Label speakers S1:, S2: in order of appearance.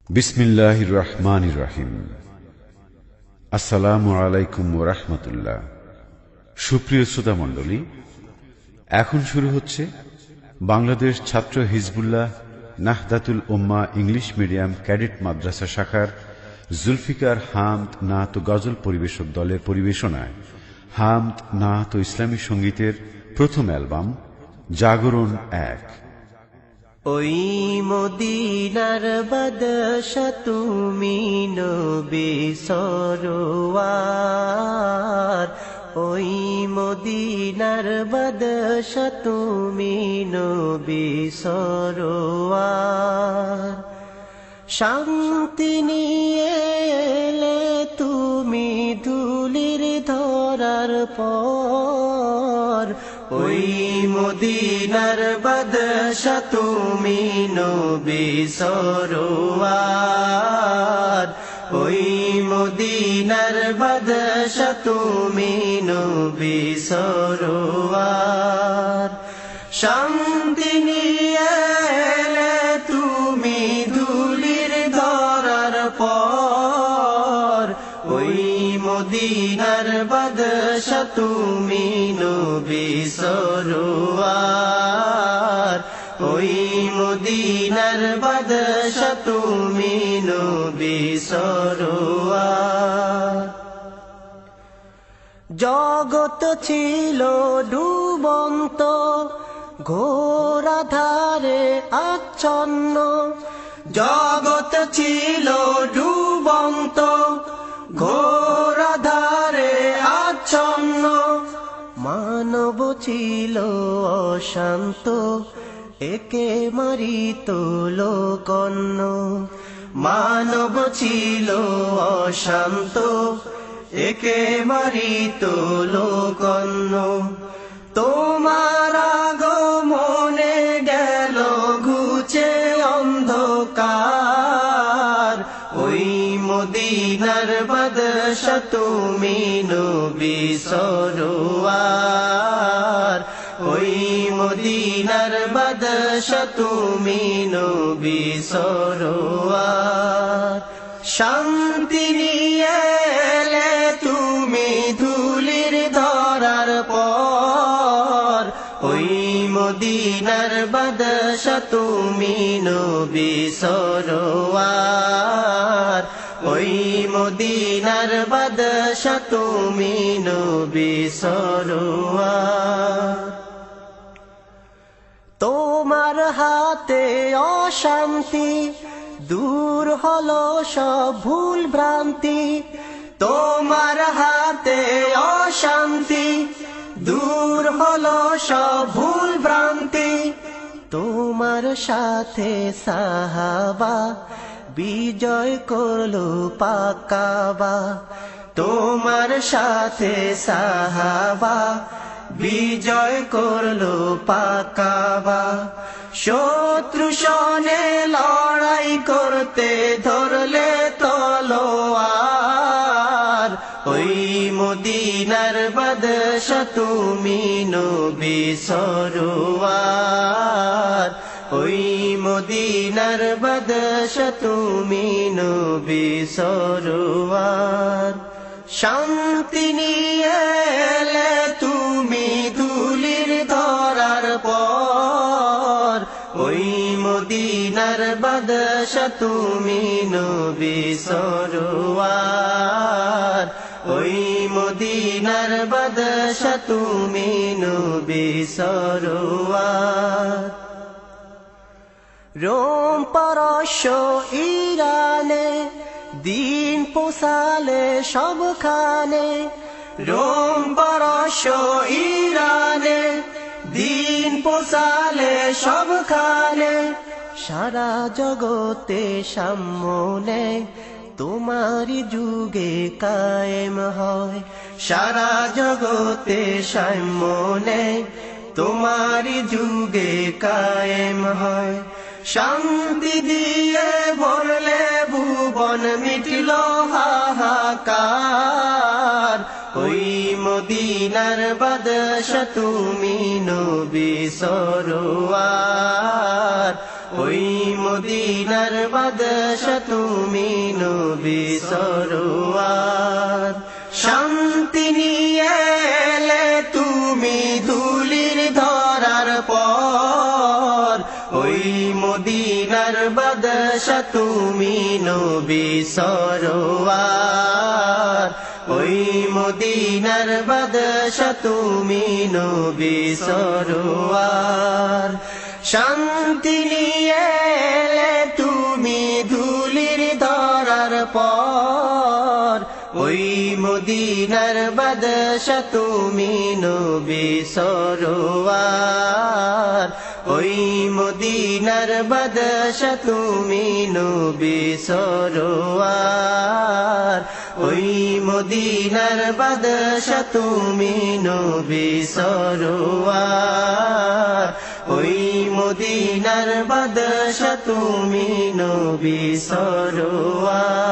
S1: বিসমিল্লাহির রহমানির রহিম। আসসালামু আলাইকুম ওয়া রাহমাতুল্লাহ। সুপ্রিয় শ্রোতা মণ্ডলী, এখন শুরু হচ্ছে বাংলাদেশ ছাত্র হিজবুল্লাহ নাহদাতুল উম্মাহ ইংলিশ মিডিয়াম ক্যাডেট মাদ্রাসা শাখার জুলফিকার হামদ নাত ও গজল পরিবেশক দলের পরিবেশনায় হামদ নাত ও ইসলামী সঙ্গীতের প্রথম অ্যালবাম জাগরণ ১।
S2: ওই মদিনার বাদশা তুমি নবী সরওয়ার, ওই মদিনার বাদশা তুমি নবী সরওয়ার। শান্তি নিয়ে এলে তুমি ধুলির ধরার পর, ওই মদিনার বাদশা তুমি নবী সরওয়ার, ওই মদিনার বাদশা তুমি নবী সরওয়ার। শান্তি নিয়ে এলে তুমি ধুলির ধরার পর, ওই মদিনার বাদশা তুমি নবী সরওয়ার, ওই মদিনার বাদশা তুমি নবী সরওয়ার। জগৎ ছিল ডুবন্ত ঘোর আধারে আচ্ছন্ন, জগৎ ছিল ডুবন্ত ঘোর আধারে আচ্ছন্ন। মানব ছিল অশান্ত, একে মারিত লোকন্ন। মানব ছিল অশান্ত, একে মারিত লোকন্ন। তোমার আগমনে গেল ঘুচে অন্ধকার, ওই মদিনার বাদশা তুমি নবী সরওয়ার, ওই মদিনার বাদশা তুমি নবী সরওয়ার। শান্তি নিয়ে এলে তুমি ধুলির ধরার পর, ওই মদিনার বাদশা তুমি নবী সরওয়ার, ওই মদিনার বাদশা তুমি নবী সরওয়ার। তোমার হাতে অশান্তি, দূর হলো সব ভুল ভ্রান্তি। তোমার হাতে অশান্তি, দূর হলো সব ভুল ভ্রান্তি। তোমার সাথে সাহাবা বিজয় করলো পাকাবা, তোমার সাথে সাহাবা বিজয় করলো পাকাবা। শত্রু সনে লড়াই করতে ধরলে তলোয়ার, ওই মদিনার বাদশা তুমি নবী সরওয়ার, ওই মদিনার বাদশা তুমি নবী সরওয়ার। শান্তি নিয়ে এলে তুমি ধুলির ধরার পর, ওই মদিনার বাদশা তুমি নবী সরওয়ার, ওই মদিনার বাদশা তুমি নবী সরওয়ার। রোম পারস্য ইরানে দিন পোষালে সবখানে, রোম পারস্য ইরানে দিন পোষালে সবখানে। সারা জগতে সামনে তোমারি যুগে কায়েম হয়, সারা জগতে সামনে তোমারি যুগে কায়েম হয়। শান্তি দিয়ে ভরলে ভুবন মিটল হাহাকার, ওই মদিনার বাদশা তুমি নবী সরওয়ার, ওই মদিনার বাদশা তুমি নবী সরোয়ার শান্তি নিয়ে এলে তুমি ধুলির ধরার পর ওই মদিনার বাদশা তুমি নবী সরোয়ার ওই মদিনার বাদশা তুমি নবী সরোয়ার শান্তি নিয়ে এলে তুমি ধুলির ধরার পর ওই মদিনার বাদশা তুমি নবী সরোয়ার ওই মদিনার বাদশা তুমি নবী সরোয়ার ওই মদিনার বাদশা তুমি নবী সরোয়ার ওই মদিনার বাদশা তুমি নবী সরোয়ার